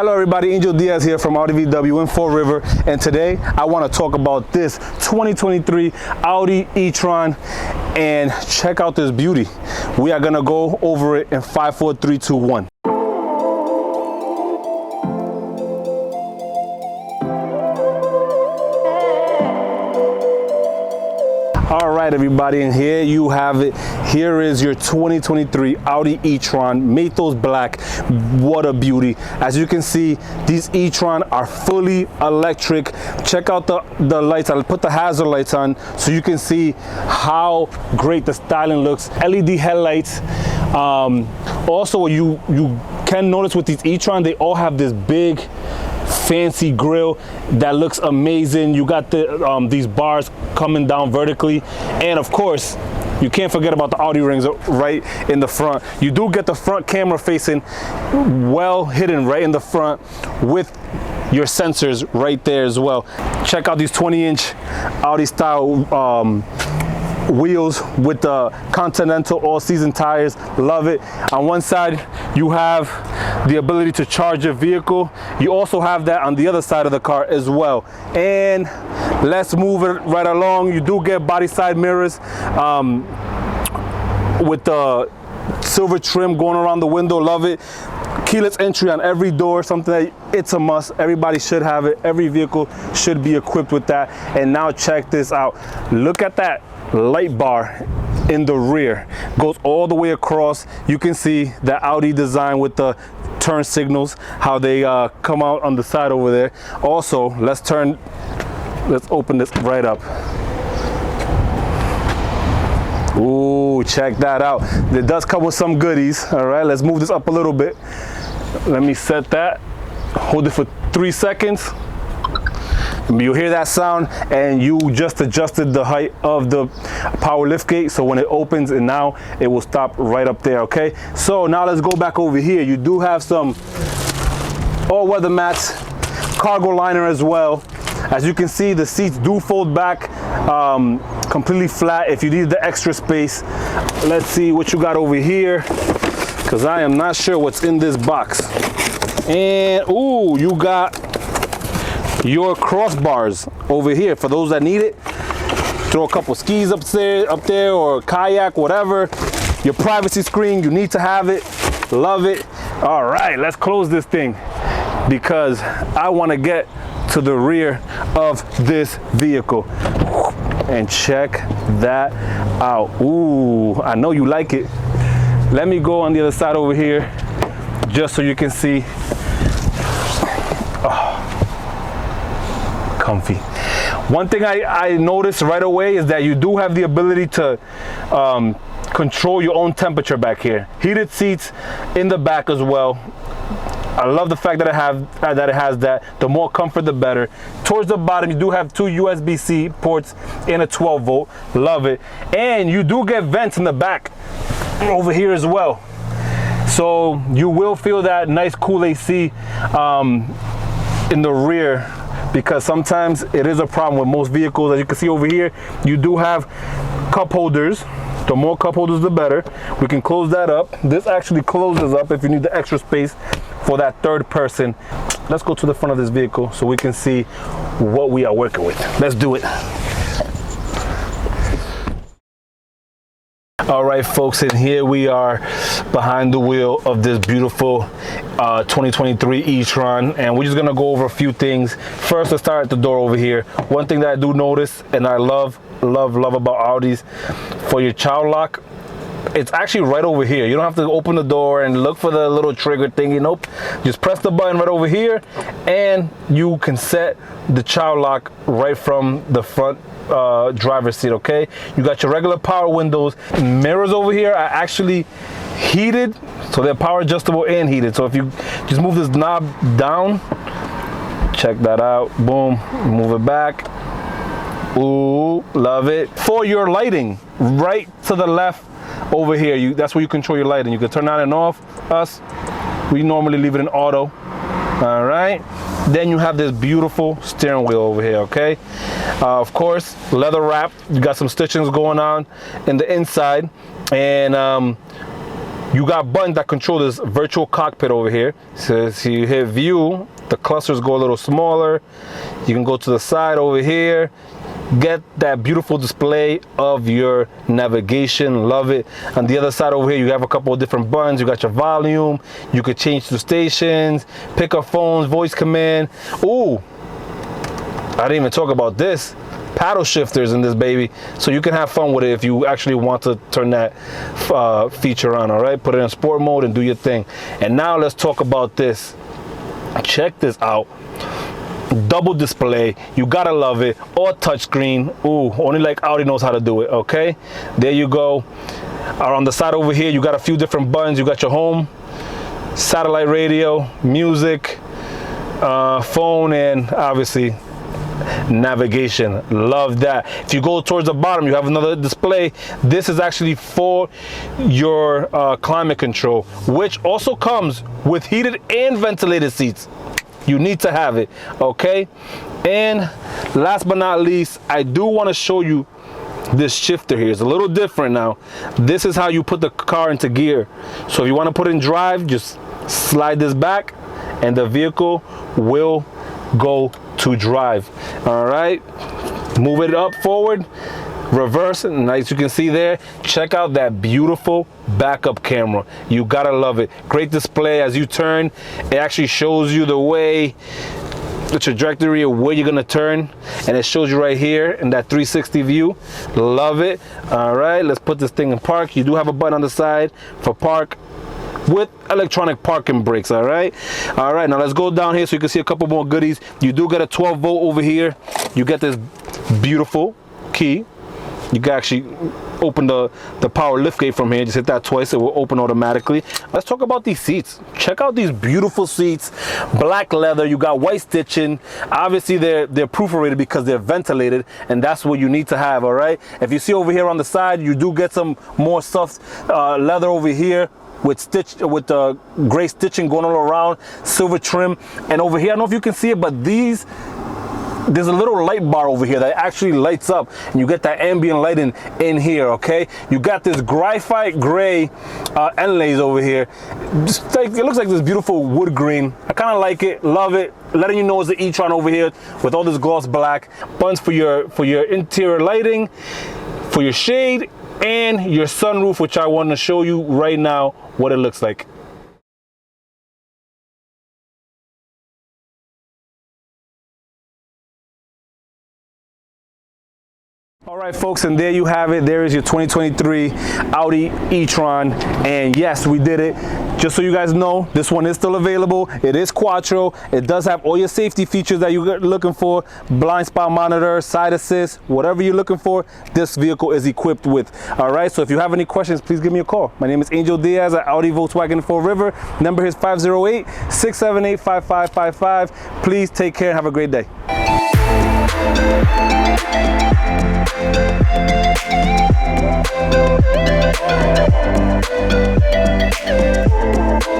Hello everybody, Angel Diaz here from Audi VW in Fall River, and today I want to talk about this 2023 Audi E-tron, and check out this beauty. We are going to go over it in 5, 4, 3, 2, 1. All right, everybody, and here you have it. Here is your 2023 Audi E-tron Mythos Black. What a beauty. As you can see, these E-tron are fully electric. Check out the lights. I'll put the hazard lights on so you can see how great the styling looks. LED headlights. Also, you can notice with these E-tron, they all have this big fancy grill that looks amazing. You got these bars coming down vertically, and of course you can't forget about the Audi rings right in the front. You do get the front camera facing well hidden right in the front with your sensors right there as well. Check out these 20-inch Audi style wheels with the Continental all-season tires. Love it. On one side you have the ability to charge your vehicle. You also have that on the other side of the car as well. And let's move it right along. You do get body side mirrors with the silver trim going around the window. Love it. Keyless entry on every door, something that it's a must. Everybody should have it. Every vehicle should be equipped with that. And now check this out. Look at that light bar in the rear. Goes all the way across. You can see the Audi design with the turn signals, how they come out on the side over there. Also, let's open this right up. Ooh, check that out. It does come with some goodies. All right, let's move this up a little bit. Let me set that. Hold it for 3 seconds. You'll hear that sound, and you just adjusted the height of the power lift gate, so when it opens, and now it will stop right up there. Okay, so now let's go back over here. You do have some all-weather mats, cargo liner as well. As you can see, the seats do fold back completely flat if you need the extra space. Let's see what you got over here, because I am not sure what's in this box. And ooh, you got your crossbars over here for those that need it. Throw a couple skis up there, or kayak, whatever. Your privacy screen, you need to have it. Love it. All right, let's close this thing because I want to get to the rear of this vehicle. And check that out. Ooh, I know you like it. Let me go on the other side over here just so you can see. Comfy. One thing I noticed right away is that you do have the ability to control your own temperature back here. Heated seats in the back as well. I love the fact that it has that. The more comfort, the better. Towards the bottom, you do have 2 USB-C ports and a 12-volt. Love it. And you do get vents in the back over here as well. So you will feel that nice cool AC in the rear, because sometimes it is a problem with most vehicles. As you can see over here, you do have cup holders. The more cup holders, the better. We can close that up. This actually closes up if you need the extra space for that third person. Let's go to the front of this vehicle so we can see what we are working with. Let's do it. All right, folks, and here we are behind the wheel of this beautiful 2023 E-tron, and we're just gonna go over a few things. First, let's start at the door over here. One thing that I do notice, and I love about Audis, for your child lock, it's actually right over here. You don't have to open the door and look for the little trigger thingy. Nope, just press the button right over here, and you can set the child lock right from the front driver's seat. Okay, you got your regular power windows. Mirrors over here are actually heated, so they're power adjustable and heated. So if you just move this knob down, check that out, boom, move it back. Ooh, love it. For your lighting, right to the left over here, that's where you control your lighting. You can turn on and off. We normally leave it in auto. All right, then you have this beautiful steering wheel over here. Okay, of course, leather wrap. You got some stitchings going on in the inside, and You got buttons that control this virtual cockpit over here. So you hit view, the clusters go a little smaller. You can go to the side over here, get that beautiful display of your navigation. Love it. On the other side over here, you have a couple of different buttons. You got your volume. You could change the stations, pick up phones, voice command. Ooh, I didn't even talk about this. Paddle shifters in this baby, so you can have fun with it if you actually want to turn that feature on. All right, put it in sport mode and do your thing. And now let's talk about this. Check this out. Double display, you gotta love it. Or touchscreen. Ooh, only like Audi knows how to do it. Okay, there you go. On the side over here, you got a few different buttons. You got your home, satellite radio, music, phone, and obviously navigation. Love that. If you go towards the bottom, you have another display. This is actually for your climate control, which also comes with heated and ventilated seats. You need to have it. Okay, and last but not least, I do want to show you this shifter here. It's a little different now. This is how you put the car into gear. So if you want to put it in drive, just slide this back and the vehicle will go to drive. All right, move it up, forward, reverse, and as you can see there, check out that beautiful backup camera. You gotta love it. Great display. As you turn, it actually shows you the way, the trajectory of where you're gonna turn, and it shows you right here in that 360 view. Love it. All right, let's put this thing in park. You do have a button on the side for park with electronic parking brakes. All right, now let's go down here so you can see a couple more goodies. You do get a 12-volt over here. You get this beautiful key. You can actually open the power liftgate from here. Just hit that twice, it will open automatically. Let's talk about these seats. Check out these beautiful seats, black leather. You got white stitching. Obviously they're perforated because they're ventilated, and that's what you need to have. All right, if you see over here on the side, you do get some more soft leather over here with the gray stitching going all around, silver trim. And over here, I don't know if you can see it, but there's a little light bar over here that actually lights up, and you get that ambient lighting in here. Okay, you got this graphite gray inlays over here. Just like, it looks like this beautiful wood green. I kind of like it, love it. Letting you know it's the e-tron over here with all this gloss black buttons for your interior lighting, for your shade, and your sunroof, which I want to show you right now what it looks like. All right, folks, and there you have it. There is your 2023 Audi e-tron, and yes, we did it. Just so you guys know, this one is still available. It is Quattro. It does have all your safety features that you're looking for: blind spot monitor, side assist, whatever you're looking for, this vehicle is equipped with. All right, so if you have any questions, please give me a call. My name is Angel Diaz at Audi Volkswagen Fall River. Number is 508-678-5555. Please take care and have a great day.